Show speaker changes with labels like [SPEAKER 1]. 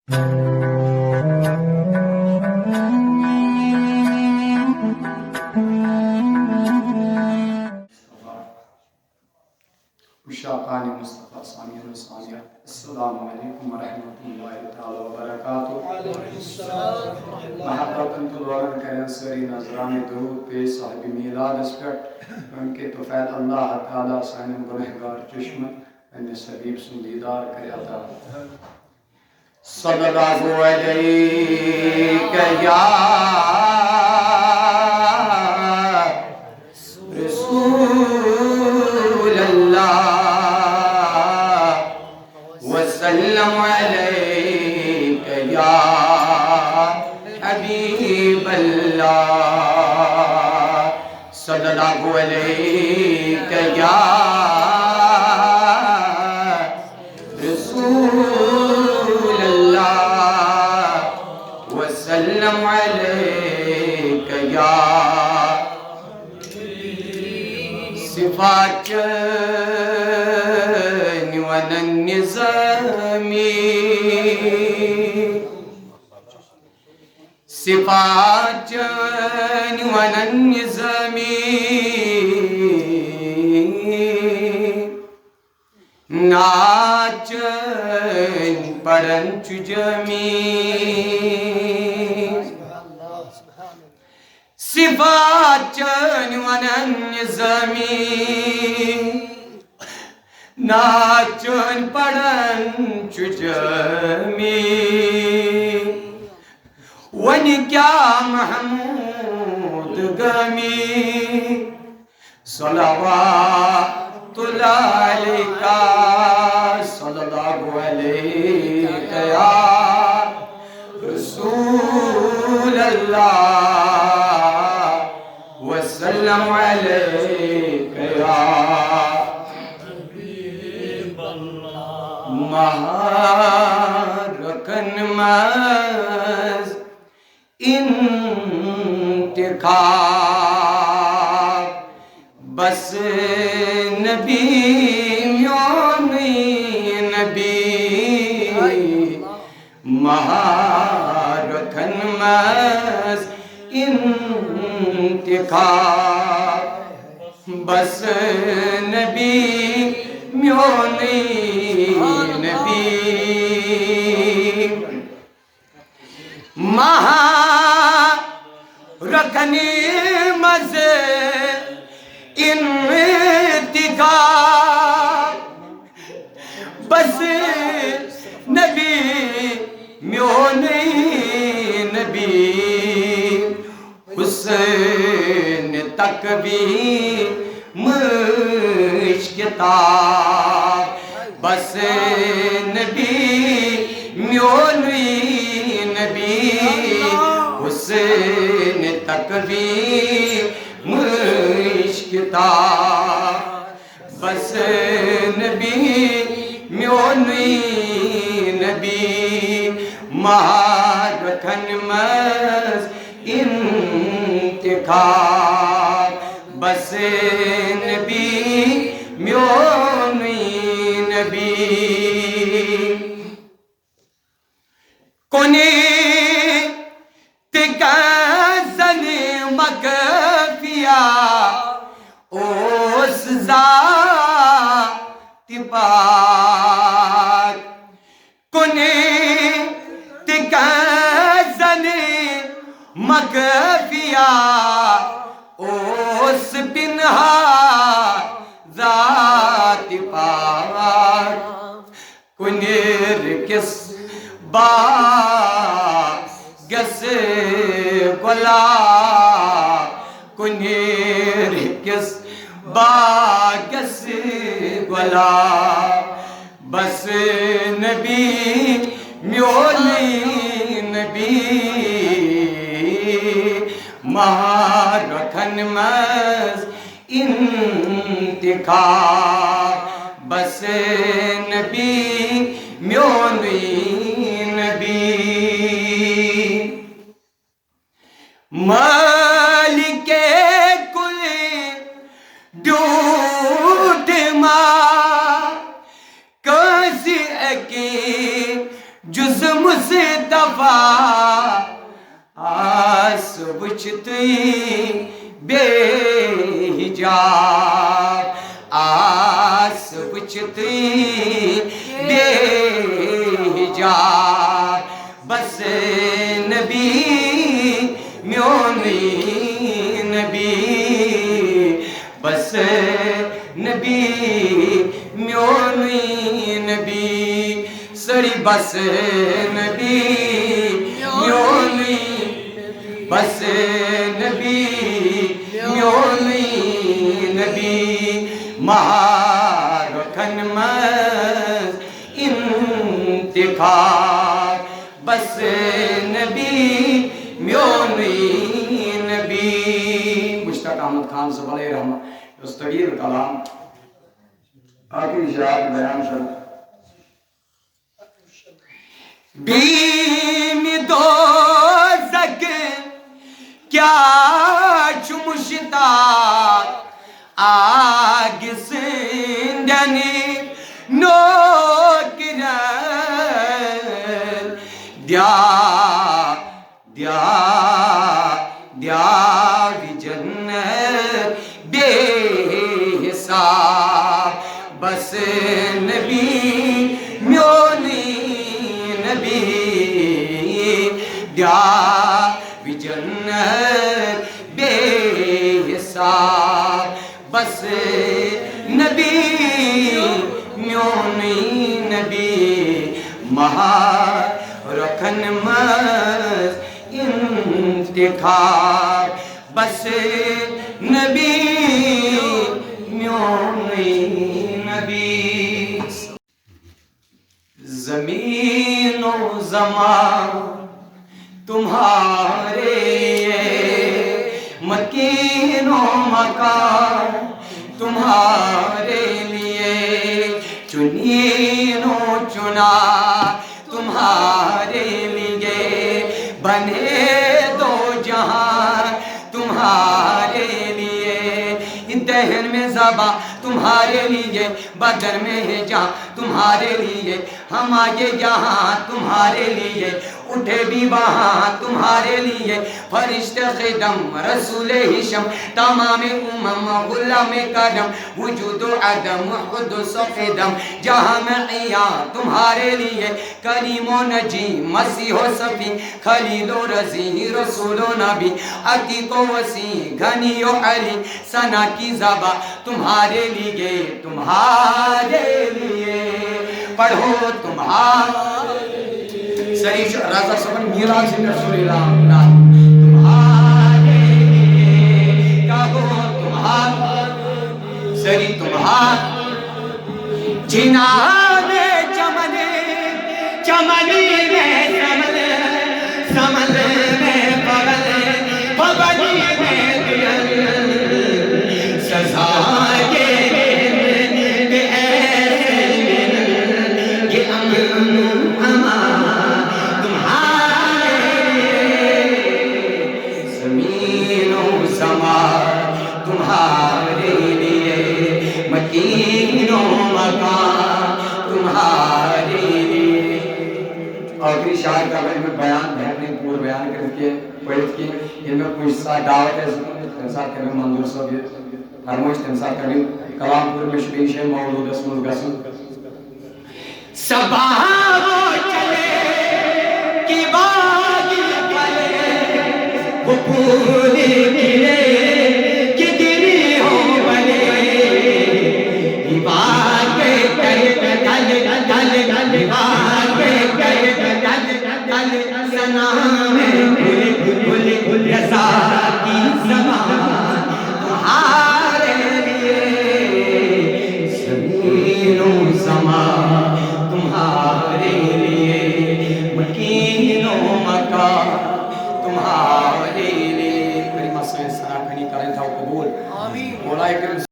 [SPEAKER 1] مشاقان مصطفیٰ ثانیہ و ثانیہ السلام علیکم ورحمۃ اللہ تعالی وبرکاتہ. محبت انتظار کریں سری نظران درود پہ صاحب میلاد اس پہ ان کے توفیل اللہ تعالیٰ سان گنہگار چشم ان حبیب سن دیدار کرے عطا. صلی اللہ علیہ یا رسول اللہ وسلم علیک یا حبیب اللہ. صلی اللہ علیک یا رسول اللہ وسلم علیک یا صفات ون النظامی صفات ون النظامی ناچن پڑن چجمی صفات ون النظامی ناچن پڑن چجمی ونی کیا محمود گمی صلوات اللہ علیکہ صلی اللہ علیہ یا رسول اللہ وسلم علیکہ یا مہارکن مز انتخاب بس نبی میونی نبی مہارکن مز انتخاب بس نبی میونی نبی مہارکنی مز انتخاب بس نبی میونی نبی حسین تک بھی مشکتاب بس نبی میونی نبی حسین تک بھی مشکتاب بس نبی میونی نبی مہارکن مز انتخاب بس نبی میونی نبی کنی تکازن مکفیا اس ذات پاک کنی تکازن مکفیا اس پنہا ذات پاک کنیر کس باگس گلا کنیر کس باگس گلا بس نبی میونی نبی مہارکن مز انتخاب بس نبی میونی نبی مالک کل ڈوٹ ماں کسی اکی جز مصطفیٰ آس وچھتی بے حجاب آس وچھتی بے حجاب بس نبی میونی نبی بس نبی میونی نبی سری بس نبی میونی بس نبی میونی نبی مہارکھن مز انتخاب بس نبی میونی نبی مشتاق احمد خان صاحب علیہ رحمہ اس طویل کلام آخری اشارات بیان شد بیم دوزک کیا چمشتار آگ زندنی نوکرن دیا جنت بے حساب بس نبی میونی نبی دیا جنت بے حساب بس نبی میونی نبی مہارکھن مز انتخاب بس نبی میونی نبی زمین و زمان تمہارے مکین و مکان تمہارے لیے چنین و چنا تمہارے لیے بنے دو جہاں تمہارے لیے دہن میں زباں تمہارے لیے بدن میں ہے جہاں تمہارے لیے ہم آگے یہاں تمہارے لیے اٹھے بھی وہاں تمہارے لیے فرشت خدم رسول ہشم تمام امم غلام کرم وجود و عدم قدس و قدم جہاں معیاں تمہارے لیے کریم و نجیم مسیح و صفی خلیل و رضی رسول و نبی عتیق و وسیع غنی و علی ثنا کی زباں تمہارے لیے پڑھو تمہارے سریش رضا سبن میلاد سے رسول اللہ تمہارے کہو تمہارے سری تمہارے جناب چمنے چمنی میں سمل میں پگل میں دل سزا تمہارے لیے مکین و مکان تمہارے لیے آخری شاعر کا میں بیان بہترین پور بیان کر کے پڑھت کی ان میں کچھ سا دعوت ہے تنسار کرنے منظور صاحب فرموش تنسار کرنے کلام پور میں شبیش ہے مولود اسمز گسن سباہ چلے کی باغی پلے وہ پوری ملے تمہارے لیے مکین و مکان تمہارے لیے کریمہ سے سنا کھنی کریں تھا قبول آمین